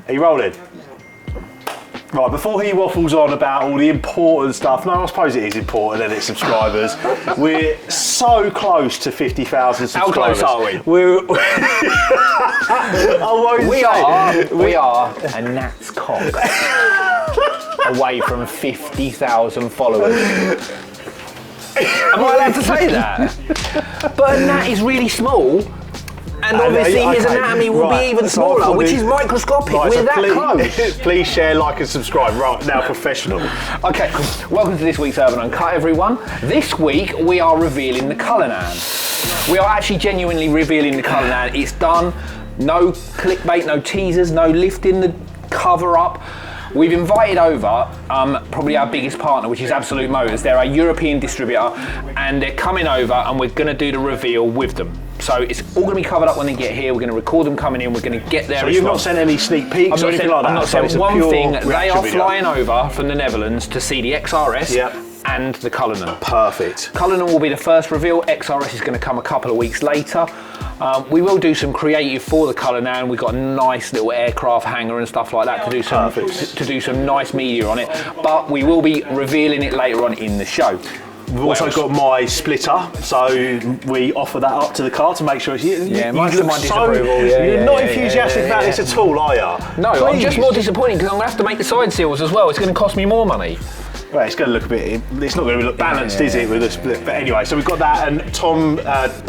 Are you rolling? Right, before he waffles on about all the important stuff, no, I suppose it is important, and it's subscribers. We're so close to 50,000 subscribers. How close are we? We are a gnat's cock away from 50,000 followers. Am I allowed to say that? But a gnat is really small. And obviously his anatomy will be even smaller, which is microscopic. We're that close. Please share, like and subscribe. Right, now professional. Okay, welcome to this week's Urban Uncut, everyone. This week we are revealing the Cullinan. We are actually genuinely revealing the Cullinan. It's done. No clickbait, no teasers, no lifting the cover up. We've invited over probably our biggest partner, which is Absolute Motors. They're our European distributor, and they're coming over, and we're going to do the reveal with them. So it's all going to be covered up when they get here. We're going to record them coming in. We're going to get there. So you've not sent any sneak peeks or anything like that? I'm not saying one thing. They are flying over from the Netherlands to see the XRS and the Cullinan. Perfect. Cullinan will be the first reveal. XRS is going to come a couple of weeks later. We will do some creative for the Cullinan. We've got a nice little aircraft hangar and stuff like that to do some nice media on it. But we will be revealing it later on in the show. We've also got my splitter, so we offer that up to the car to make sure it's you. Yeah, mine's disapproval. You're not enthusiastic about this at all, are you? No, I'm just more disappointed because I'm going to have to make the side seals as well. It's going to cost me more money. Well, it's going to look a bit, it's not going to look balanced, is it, with a split? But anyway, so we've got that, and Tom,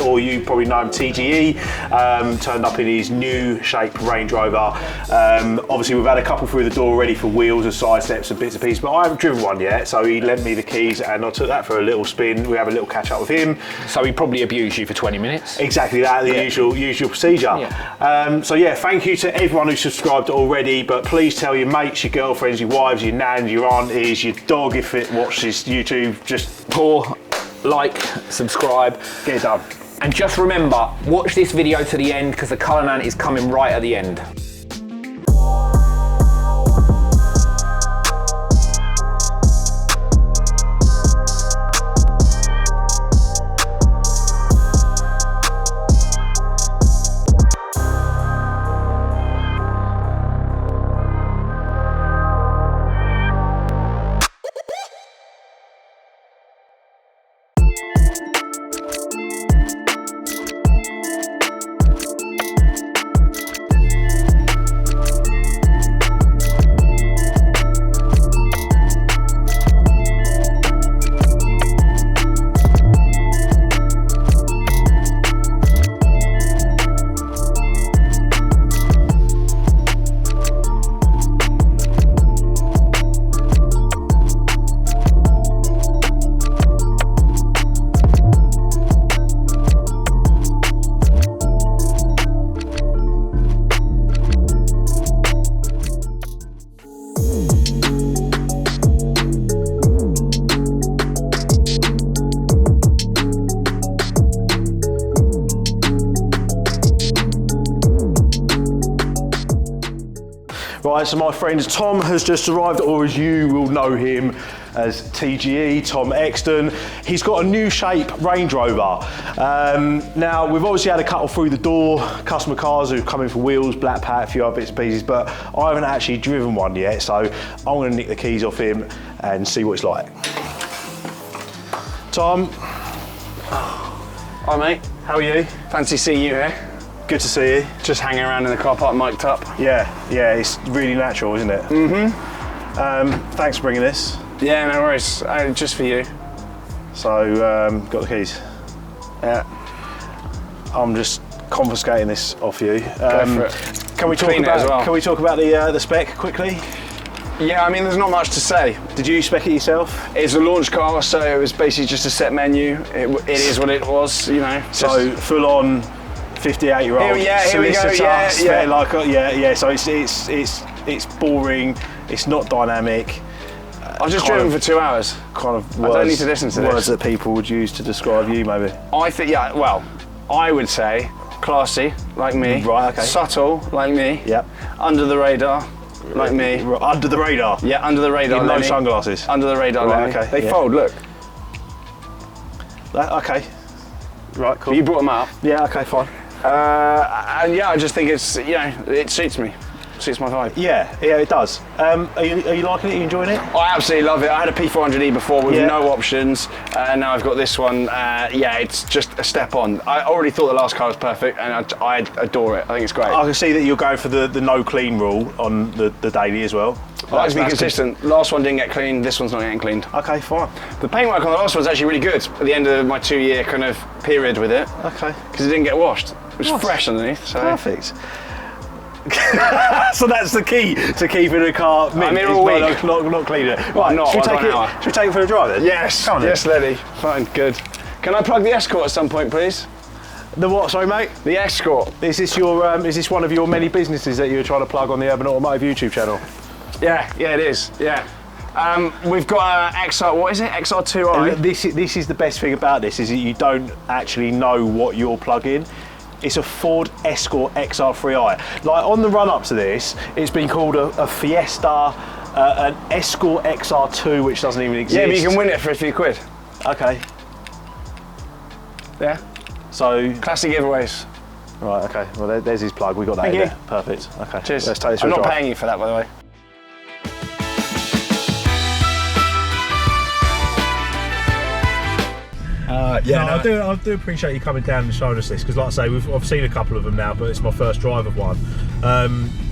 or you probably know him, TGE, turned up in his new shape Range Rover. Obviously, we've had a couple through the door already for wheels and side steps and bits and pieces, but I haven't driven one yet, so he lent me the keys, and I took that for a little spin. We have a little catch up with him. So he probably abused you for 20 minutes? Exactly that, the usual procedure. Yeah. So yeah, thank you to everyone who subscribed already, but please tell your mates, your girlfriends, your wives, your nans, your aunties, your dog, if it watches YouTube, just like, subscribe, get it done. And just remember, watch this video to the end because the Cullinan is coming right at the end. Right, so my friend Tom has just arrived, or as you will know him as TGE, Tom Exton. He's got a new shape Range Rover. Now, we've obviously had a couple through the door, customer cars who've come in for wheels, black pat, a few other bits and pieces, but I haven't actually driven one yet, so I'm going to nick the keys off him and see what it's like. Tom. Hi mate. How are you? Fancy seeing you here. Good to see you. Just hanging around in the car park, mic'd up. Yeah, it's really natural, isn't it? Mm-hmm. Thanks for bringing this. Yeah, no worries. Just for you. So, got the keys. Yeah. I'm just confiscating this off you. Go for it. Can we talk Clean it about? as well. Can we talk about the spec quickly? Yeah, I mean, there's not much to say. Did you spec it yourself? It's a launch car, so it was basically just a set menu. It is what it was, you know. So full on 58-year-old. Here we go. Yeah. Like, So it's boring. It's not dynamic. I've just driven for 2 hours. Kind of. I don't need to listen to words this. that people would use to describe you, maybe. I think, well, I would say classy, like me. Right. Okay. Subtle, like me. Yep. Under the radar. Like me. Under the radar? Yeah, under the radar. No sunglasses? Under the radar, right, Lenny. okay. They fold, look. Okay. Right, cool. You brought them up. Yeah, okay, fine. And yeah, I just think it's, it suits me. suits my vibe. Yeah, it does. Are you liking it? Are you enjoying it? I absolutely love it. I had a P400e before with Yeah. no options, and now I've got this one. Yeah, it's just a step on. I already thought the last car was perfect, and I adore it. I think it's great. I can see that you're going for the no clean rule on the daily as well. I like to be That's consistent. Last one didn't get cleaned, this one's not getting cleaned. Okay, fine. The paintwork on the last one's actually really good at the end of my 2-year kind of period with it, Okay. because it didn't get washed. It was fresh underneath. So. Perfect. So that's the key to keeping a car mint. I'm here is all by week. not cleaning it. Right, I'm not, should we I've take got an it? hour. Should we take it for a drive then? Yes, Come on then. yes, Lenny. Fine, good. Can I plug the Escort at some point, please? The what? Sorry, mate. The Escort. Is this your? Is this one of your many businesses that you're trying to plug on the Urban Automotive YouTube channel? Yeah, it is. Yeah. We've got XR. What is it? XR2i. This is the best thing about this is that you don't actually know what you're plugging. It's a Ford Escort XR3i. Like on the run up to this, it's been called a Fiesta, an Escort XR2, which doesn't even exist. Yeah, but you can win it for a few quid. Okay. Yeah. So. Classic giveaways. Right. Okay. Well, there's his plug. We got that. Thank in you. there. Perfect. Okay. Cheers. Let's take this for I'm a not drive. paying you for that, by the way. I do appreciate you coming down and showing us this because, like I say, I've seen a couple of them now, but it's my first drive of one.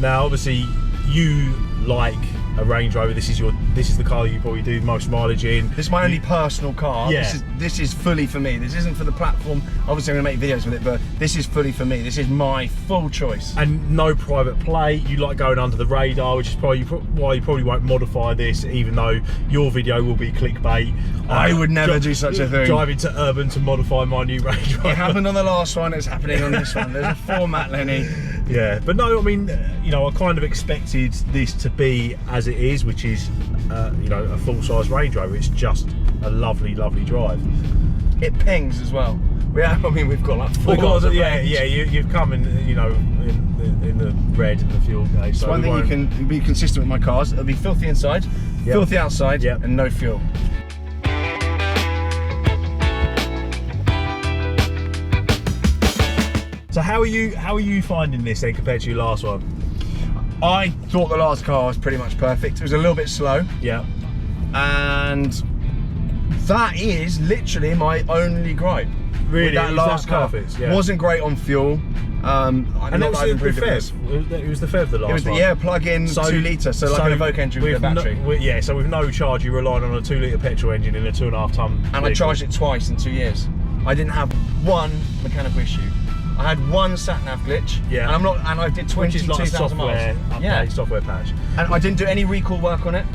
Now, obviously, you like a Range Rover. This is the car you probably do the most mileage in. This is my only personal car. Yeah. This is fully for me. This isn't for the platform. Obviously, I'm going to make videos with it, but this is fully for me. This is my full choice. And no private plate. You like going under the radar, which is probably why you probably won't modify this, even though your video will be clickbait. I would never do such a thing. Driving to Urban to modify my new Range Rover. It happened on the last one. It's happening on this one. There's a format, Lenny. Yeah, but no, I mean, you know, I kind of expected this to be as it is, which is, you know, a full-size Range Rover. It's just a lovely, lovely drive. It pings as well. We've got like 4 miles of range. You've come in, you know, in the red and the fuel gauge. So One thing you can be consistent with my cars. It'll be filthy inside, filthy outside, Yep. and no fuel. So how are you finding this then compared to your last one? I thought the last car was pretty much perfect. It was a little bit slow, Yeah. and that is literally my only gripe. Really? With that Is last that car. perfect? Yeah. Wasn't great on fuel. And it was the improved it with this. FEV. It was the FEV the last It was the one. plug-in 2 litre, so like an Evoque engine with a battery. So with no charge, you relied on a 2 litre petrol engine in a 2.5 tonne. And I charged it twice in 2 years. I didn't have one mechanical issue. I had one sat-nav glitch. Yeah. And I did Which is like a 22,000 miles. software update, software patch. And I didn't do any recall work on it.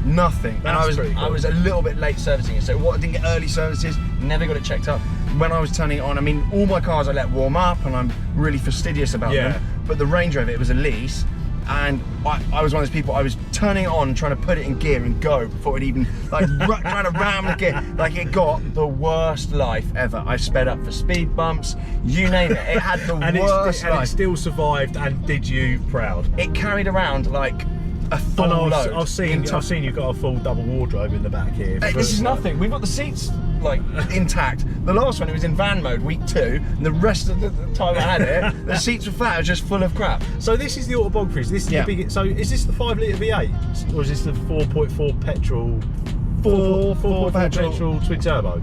Nothing. That's pretty cool. I was a little bit late servicing it. So I didn't get early services, never got it checked up. When I was turning it on, I mean, all my cars I let warm up and I'm really fastidious about them. But the Range Rover, it was a lease. And I was one of those people, I was turning it on, trying to put it in gear and go before it even, like, trying to ram the gear. Like, it got the worst life ever. I sped up for speed bumps, you name it. It had the worst life. And it still survived and did you proud. It carried around, like, a full load. I've seen you've got a full double wardrobe in the back here. Hey, this is nothing. We've got the seats like intact. The last one, it was in van mode, week 2, and the rest of the time I had it, the seats were flat. It was just full of crap. So this is the Autobiography. This is the big. So is this the 5 litre V8 or is this the 4.4 petrol? 4.4 petrol twin turbo.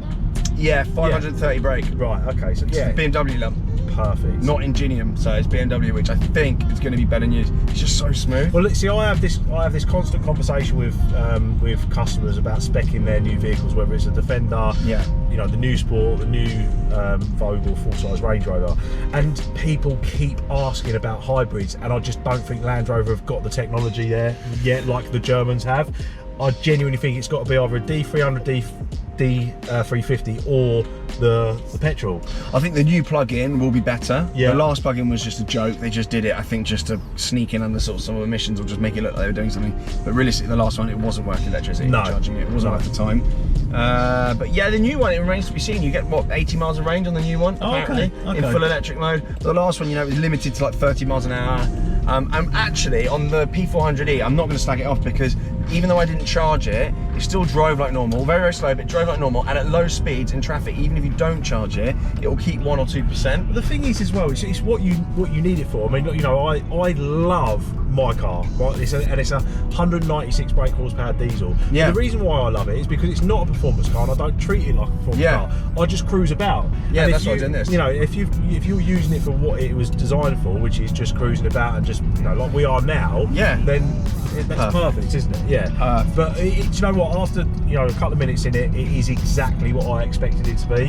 Yeah, 530 brake. Right. Okay. So yeah, BMW lump. Perfect. Not Ingenium, so it's BMW, which I think is going to be better news. It's just so smooth. Well, see, I have this constant conversation with customers about speccing their new vehicles, whether it's a Defender, you know, the new Sport, the new Vogel full-size Range Rover, and people keep asking about hybrids, and I just don't think Land Rover have got the technology there yet, like the Germans have. I genuinely think it's got to be either a D300, D350 or the petrol. I think the new plug-in will be better. Yeah. The last plug-in was just a joke. They just did it, I think, just to sneak in under sort of some emissions or just make it look like they were doing something. But realistically, the last one, it wasn't working electricity. No. Charging it wasn't at the time. But yeah, the new one, it remains to be seen. You get, what, 80 miles of range on the new one, apparently, in full electric mode. But the last one, you know, it was limited to like 30 miles an hour. And actually, on the P400e, I'm not going to slag it off because even though I didn't charge it, it still drove like normal, very, very slow, but it drove like normal. And at low speeds in traffic, even if you don't charge it, it will keep 1 or 2%. But the thing is, as well, it's what you need it for. I mean, you know, I love my car, right? And it's a 196 brake horsepower diesel. Yeah. And the reason why I love it is because it's not a performance car, and I don't treat it like a performance car. I just cruise about. Yeah, and that's what I did in this. You know, if you're using it for what it was designed for, which is just cruising about and just, you know, like we are now, then that's perfect, isn't it? Yeah. But do you know what? After, you know, a couple of minutes in it, it is exactly what I expected it to be,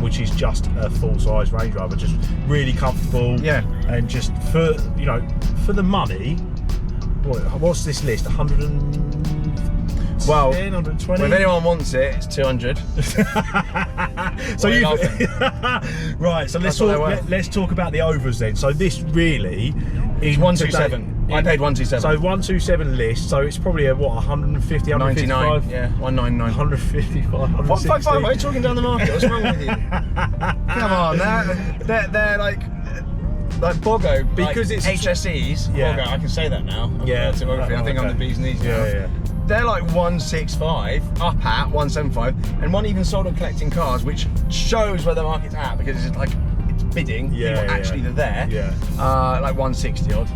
which is just a full-size Range Rover, just really comfortable. Yeah. And just for, you know, for the money. What's this list? 110, well, 120? If anyone wants it, it's 200. So you right, so let's talk about the overs then. So this really is 127. I paid 127. So 127 list, so it's probably a what, 150, 155? 99, yeah, 199. 155, 155, why are you talking down the market? What's wrong with you? Come on, they're like Bogo, because it's HSEs. Bogo, I can say that now. I think I'm the bee's knees now. They're like 165 up at 175, and one even sold on collecting cars, which shows where the market's at, because it's like it's bidding. You're actually there. Like 160 odd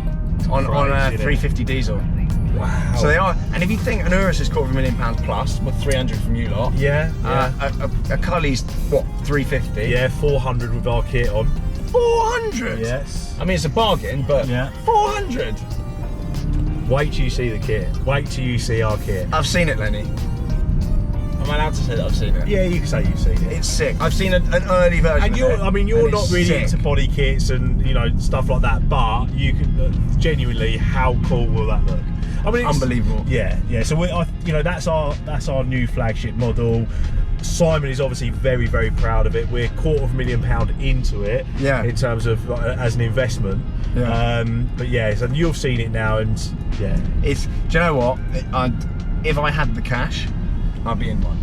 on a 350 diesel. Wow. So they are, and if you think an Urus is £250,000 plus with 300 from you lot, a Cully's what, 350? Yeah, 400 with our kit on. 400? Yes. I mean, it's a bargain, but 400. Wait till you see the kit. Wait till you see our kit. I've seen it, Lenny. Am I allowed to say that I've seen it? Yeah, you can say you've seen it. It's sick. I've seen an early version. And you're not really into body kits and, you know, stuff like that, but you can genuinely, how cool will that look? I mean, it's unbelievable. Yeah. So you know, that's our new flagship model. Simon is obviously very, very proud of it. We're £250,000 into it. Yeah. In terms of as an investment. Yeah. But yeah, so you've seen it now, and yeah. Do you know what? If I had the cash, I'd be in one.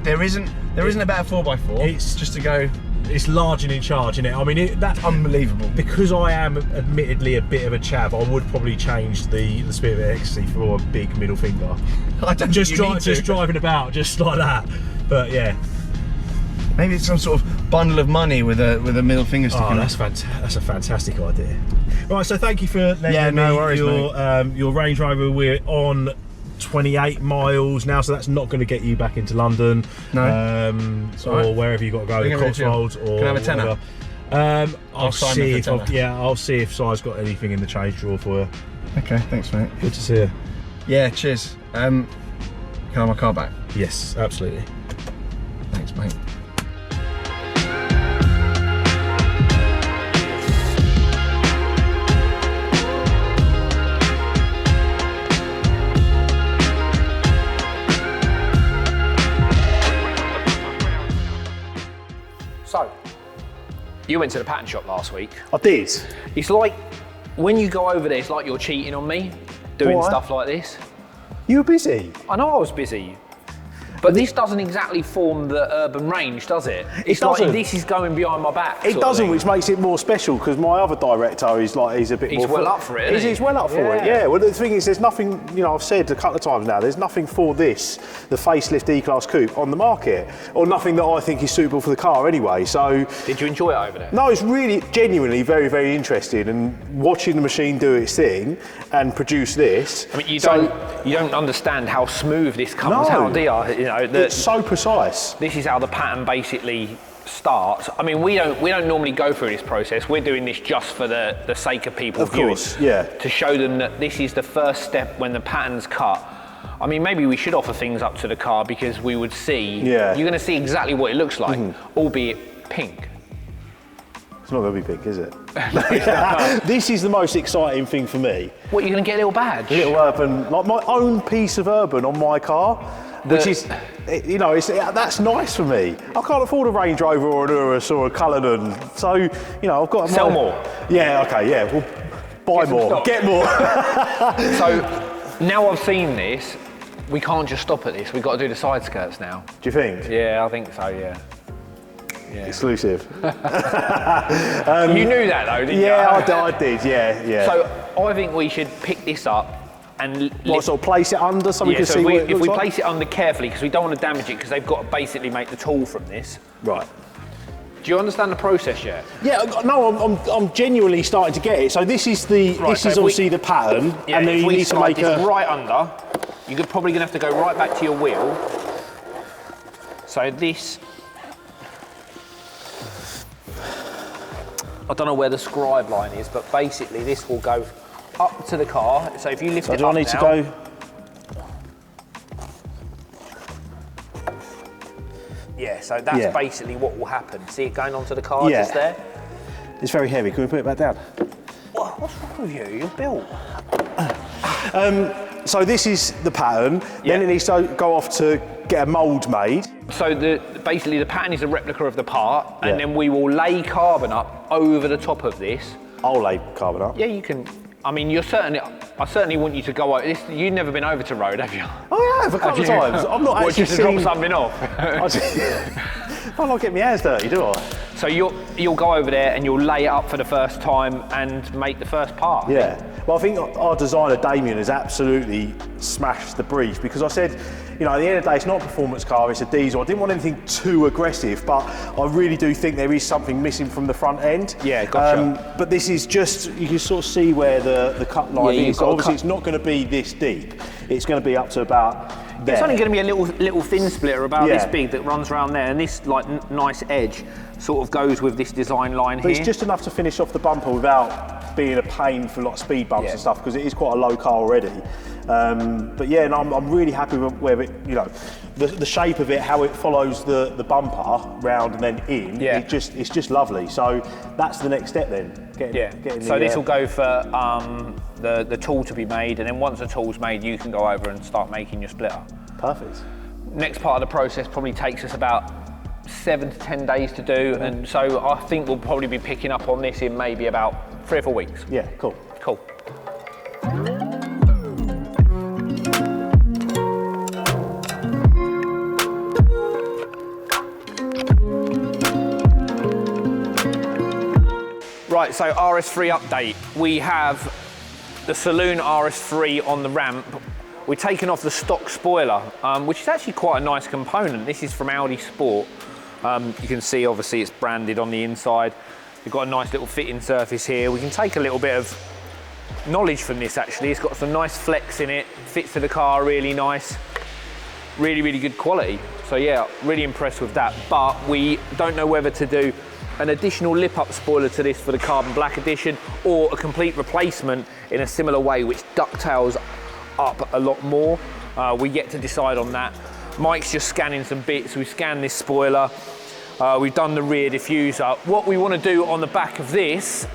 There isn't a better 4x4. It's just to go. It's large and in charge, isn't it? I mean, that's unbelievable. Because I am admittedly a bit of a chav, I would probably change the Spirit of Ecstasy for a big middle finger. I don't just driving about, just like that. But yeah, maybe it's some sort of bundle of money with a middle finger sticking. Oh, that's a fantastic idea. Right, so thank you for letting no worries, your Range Rover. We're on 28 miles now, so that's not going to get you back into London, or wherever you got to go, the Cotswolds, or can I have a tenner? I'll see if Si's got anything in the change drawer for you. Okay, thanks, mate. Good to see you. Yeah, cheers. Can I have my car back? Yes, absolutely. Thanks, mate. So, you went to the pattern shop last week. I did. It's like, when you go over there, it's like you're cheating on me, doing stuff like this. You were busy. I know I was busy. But this doesn't exactly form the urban range, does it? It's like this is going behind my back. It doesn't, which makes it more special, because my other director is like, he's a bit more... He's well up for it, isn't he? He's well up for it, yeah. Well, the thing is, there's nothing, you know, I've said a couple of times now, there's nothing for this, the facelift E-Class Coupe, on the market, or nothing that I think is suitable for the car anyway, so... Did you enjoy it over there? No, it's really, genuinely very, very interesting, and watching the machine do its thing and produce this... I mean, you don't understand how smooth this comes out, do you? You know, it's so precise. This is how the pattern basically starts. I mean, we don't normally go through this process. We're doing this just for the sake of people viewing. Of course, yeah. To show them that this is the first step when the pattern's cut. I mean, maybe we should offer things up to the car, because we would see, you're going to see exactly what it looks like, albeit pink. It's not going to be pink, is it? This is the most exciting thing for me. What, you're going to get a little badge? A little urban, like my own piece of urban on my car. Which is, you know, that's nice for me. I can't afford a Range Rover or an Urus or a Cullinan, so, you know, I've got to... Sell more. Yeah, okay, yeah, well, buy more, get more. So, now I've seen this, we can't just stop at this, we've got to do the side skirts now. Do you think? Yeah, I think so, yeah. Exclusive. You knew that though, didn't you? Yeah, I did, yeah. So, I think we should pick this up and sort of place it under so we can see what it looks like? If we place it under carefully, because we don't want to damage it, because they've got to basically make the tool from this. Right. Do you understand the process yet? Yeah, no, I'm genuinely starting to get it. So this is obviously the pattern, Yeah, and then you need to make this right under. You're probably going to have to go right back to your wheel. So this, I don't know where the scribe line is, but basically this will go up to the car. So if you lift it up do I need to go? Yeah, so that's basically what will happen. See it going onto the car just there? It's very heavy. Can we put it back down? What's wrong with you? You're built. So this is the pattern. Then it needs to go off to get a mould made. So basically the pattern is a replica of the part, and then we will lay carbon up over the top of this. I'll lay carbon up. Yeah, you can. I mean, I certainly want you to go over this. You've never been over to road, have you? Oh, I have a couple of times. I'm not actually just to drop something off. I'll not get my hands dirty, do I? So you'll go over there and you'll lay it up for the first time and make the first part. Yeah. Well, I think our designer Damien has absolutely smashed the brief, because I said, you know, at the end of the day, it's not a performance car, it's a diesel. I didn't want anything too aggressive, but I really do think there is something missing from the front end. Yeah, gotcha. But this is just, you can sort of see where the cut line is. So obviously it's not going to be this deep. It's going to be up to about there. It's only going to be a little thin splitter about this big that runs around there, and this like nice edge sort of goes with this design line here. But it's just enough to finish off the bumper without being a pain for like speed bumps and stuff, because it is quite a low car already. But yeah, and I'm really happy with where it, you know, the shape of it, how it follows the bumper round and then in. Yeah. It's just lovely. So that's the next step then. So this will go for the tool to be made, and then once the tool's made, you can go over and start making your splitter. Perfect. Next part of the process probably takes us about 7 to 10 days to do, and so I think we'll probably be picking up on this in maybe about 3 or 4 weeks. Yeah, cool. Cool. Right, so RS3 update. We have the Saloon RS3 on the ramp. We've taken off the stock spoiler, which is actually quite a nice component. This is from Audi Sport. You can see obviously it's branded on the inside. We've got a nice little fitting surface here. We can take a little bit of knowledge from this actually. It's got some nice flex in it, fits to the car really nice. Really, really good quality. So yeah, really impressed with that. But we don't know whether to do an additional lip-up spoiler to this for the Carbon Black Edition, or a complete replacement in a similar way, which ducktails up a lot more. We yet to decide on that. Mike's just scanning some bits. We've scanned this spoiler. We've done the rear diffuser. What we want to do on the back of this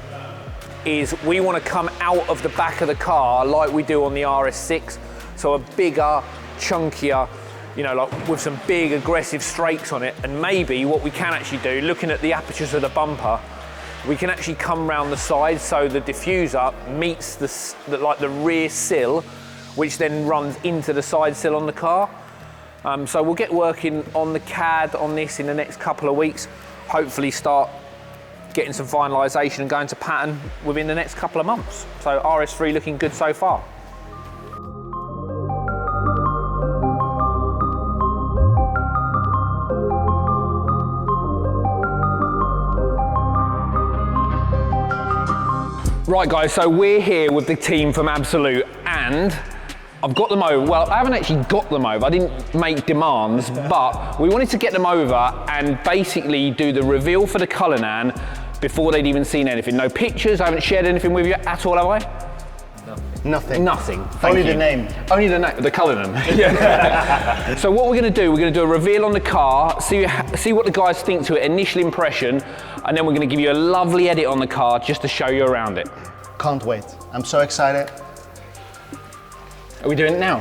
is we want to come out of the back of the car like we do on the RS6. So a bigger, chunkier, you know, like with some big aggressive strakes on it. And maybe what we can actually do, looking at the apertures of the bumper, we can actually come round the side so the diffuser meets the rear sill, which then runs into the side sill on the car. So we'll get working on the CAD on this in the next couple of weeks. Hopefully start getting some finalisation and going to pattern within the next couple of months. So RS3 looking good so far. Right guys, so we're here with the team from Absolute, and I've got them over. Well, I haven't actually got them over. I didn't make demands, but we wanted to get them over and basically do the reveal for the Cullinan before they'd even seen anything. No pictures, I haven't shared anything with you at all, have I? Nothing. Nothing. Only the name. Only the name, the Cullinan. Yeah. So what we're going to do, we're going to do a reveal on the car, see what the guys think to it, initial impression, and then we're going to give you a lovely edit on the car just to show you around it. Can't wait. I'm so excited. Are we doing it now?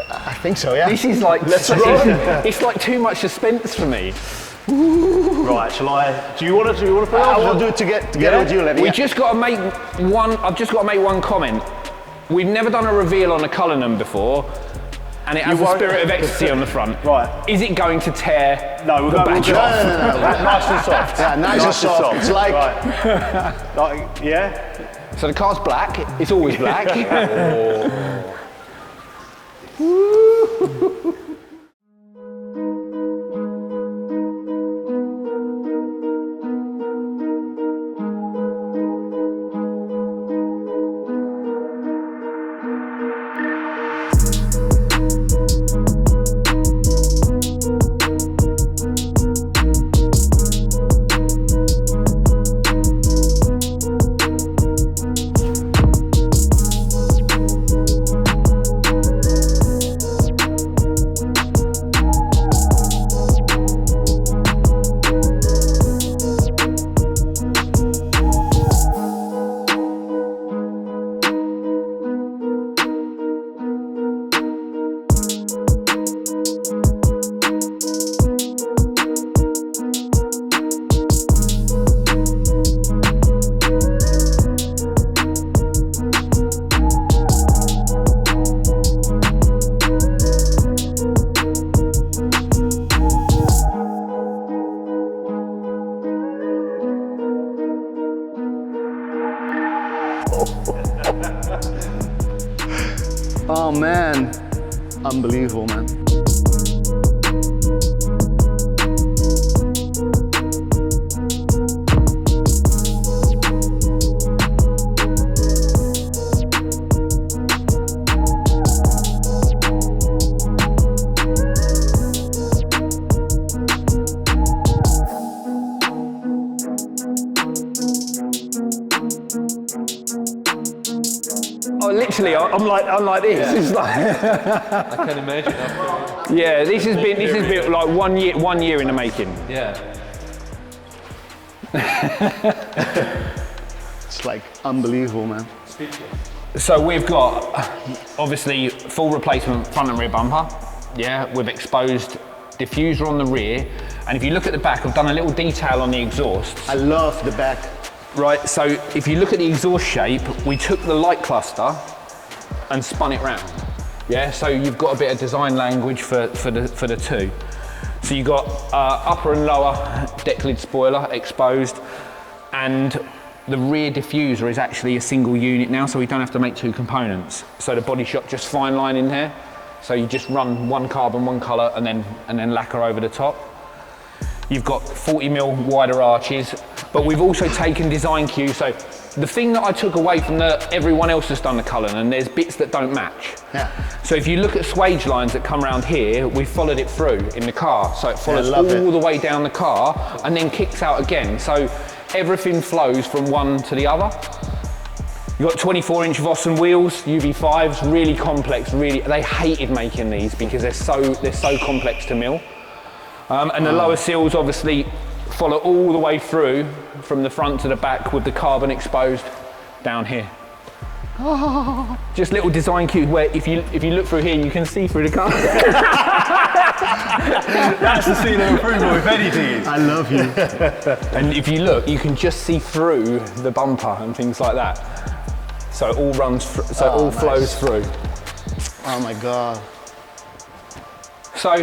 I think so, yeah. This is like, it's like too much suspense for me. Right, shall I? Do you want to put it on? I will do it together with you, Lenny. We just got to make one. I've just got to make one comment. We've never done a reveal on a Cullinan before, and it has the Spirit of Ecstasy on the front. Right. Is it going to tear the badge off? No. Nice and soft. Yeah, nice and soft. It's like... Right. Like, yeah? So the car's black. It's always black. man, unbelievable, man. Literally, I'm like this. Yeah. It's like I can imagine. Yeah, this has been like 1 year in the making. Yeah. It's like unbelievable, man. So we've got obviously full replacement front and rear bumper. Yeah, with exposed diffuser on the rear, and if you look at the back, I've done a little detail on the exhaust. I love the back. Right, so if you look at the exhaust shape, we took the light cluster and spun it round. Yeah, so you've got a bit of design language for the two. So you've got upper and lower deck lid spoiler exposed, and the rear diffuser is actually a single unit now, so we don't have to make two components. So the body shop just fine line in here. So you just run one carbon, one colour, and then lacquer over the top. You've got 40mm wider arches, but we've also taken design cues. So the thing that I took away from everyone else has done the Cullinan, and there's bits that don't match. Yeah. So if you look at swage lines that come around here, we followed it through in the car. So it follows all the way down the car and then kicks out again. So everything flows from one to the other. You've got 24-inch Vossen wheels, UV5s, really complex, they hated making these because they're so complex to mill. And the lower seals obviously follow all the way through from the front to the back with the carbon exposed down here. Just little design cues where if you look through here, you can see through the car. That's the seal of approval, if anything. I love you. And if you look, you can just see through the bumper and things like that. So it all runs, so it all flows through. Oh my God. So.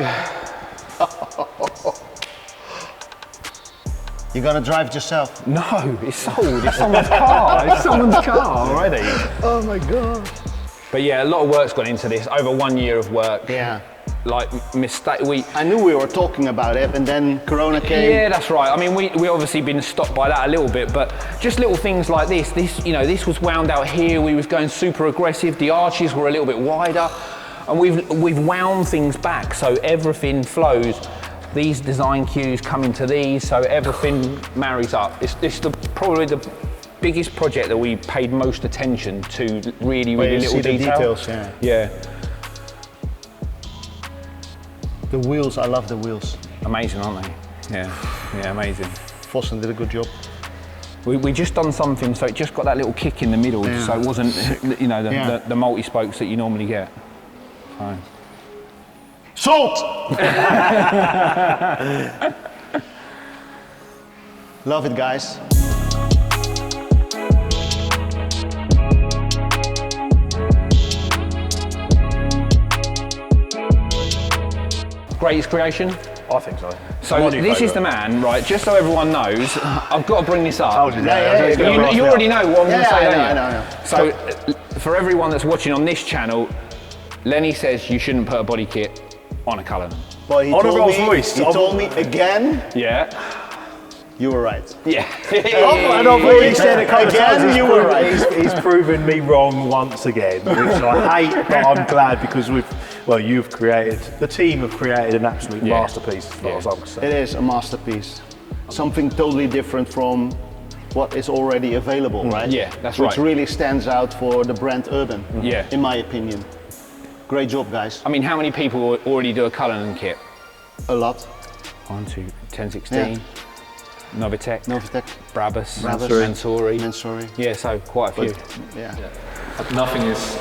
You're gonna drive it yourself? No, it's sold. It's someone's car. It's someone's car already. Oh my God. But yeah, a lot of work's gone into this. Over 1 year of work. Yeah. Like I knew we were talking about it, and then Corona came. Yeah, that's right. I mean, we obviously been stopped by that a little bit, but just little things like this. This was wound out here. We was going super aggressive. The arches were a little bit wider, and we've wound things back so everything flows. These design cues come into these, so everything marries up. It's probably the biggest project that we paid most attention to. Really little details. Yeah. The wheels, I love the wheels. Amazing, aren't they? Yeah, amazing. Vossen did a good job. We just done something, so it just got that little kick in the middle, so it wasn't, the multi-spokes that you normally get. So. Salt! Love it, guys. Greatest creation? I think so. So this is the man, right, just so everyone knows, I've got to bring this up. You already know what I'm going to say, don't you? I know. So for everyone that's watching on this channel, Lenny says you shouldn't put a body kit on a Cullinan. But he on a Rolls-Royce. He told me again. Yeah. You were right. Yeah. And I've already said a couple of times, you were right. He's proven me wrong once again, which I hate, but I'm glad because the team have created an absolute masterpiece as far as I'm concerned. It is a masterpiece. Something totally different from what is already available, right? Yeah, that's right. Which really stands out for the brand Urban, Yeah. in my opinion. Great job, guys. I mean, how many people already do a Cullinan kit? A lot. 1, 2, 1016, Novitec, Brabus, Mansory. Yeah, so quite a few. Yeah. Nothing is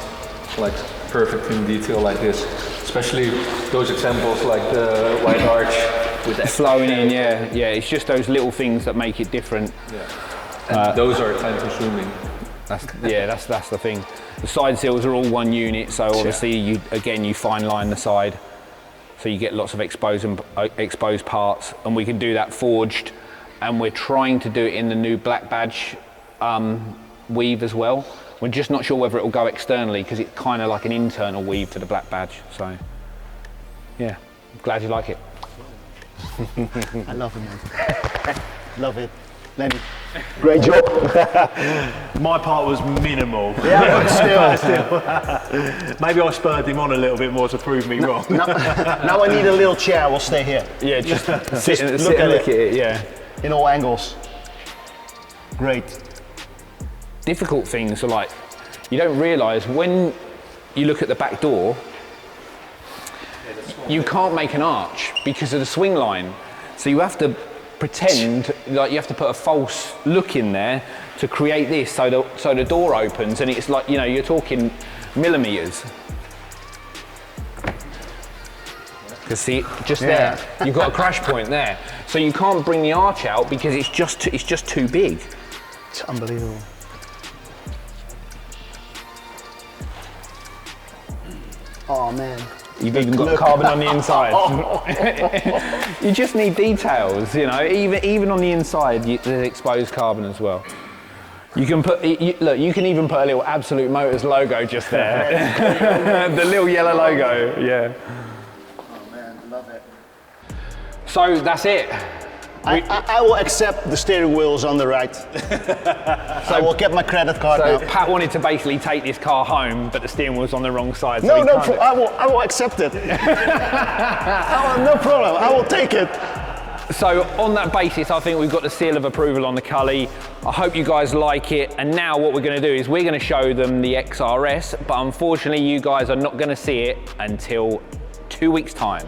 like perfect in detail like this, especially those examples like the wide arch with the flowing in. Yeah. It's just those little things that make it different. Yeah. And those are time consuming. That's the thing. The side seals are all one unit, so obviously you fine line the side, so you get lots of exposed parts, and we can do that forged, and we're trying to do it in the new black badge weave as well. We're just not sure whether it will go externally because it's kind of like an internal weave to the black badge. So, yeah, glad you like it. I love it, man. Love it. Lenny, great job. My part was minimal. Yeah, but still. Maybe I spurred him on a little bit more to prove me wrong. Now I need a little chair. We'll stay here. Yeah, just sit and look look at it. Yeah. In all angles. Great. Difficult things are like, you don't realise when you look at the back door, you can't make an arch because of the swing line. So you have to pretend, like you have to put a false look in there to create this so the door opens, and it's like, you know, you're talking millimetres. Because see, just there, you've got a crash point there. So you can't bring the arch out because it's just too big. It's unbelievable. Oh man. You've even got carbon on the inside. You just need details, you know. Even on the inside, there's exposed carbon as well. You can put, look, you can even put a little Absolute Motors logo just there. The little yellow logo, yeah. Oh man, love it. So that's it. I will accept the steering wheels on the right. I will get my credit card So now. Pat wanted to basically take this car home, but the steering wheel's on the wrong side. No, So I will accept it. No problem, I will take it. So on that basis, I think we've got the seal of approval on the Cully. I hope you guys like it. And now what we're going to do is we're going to show them the XRS, but unfortunately you guys are not going to see it until 2 weeks' time.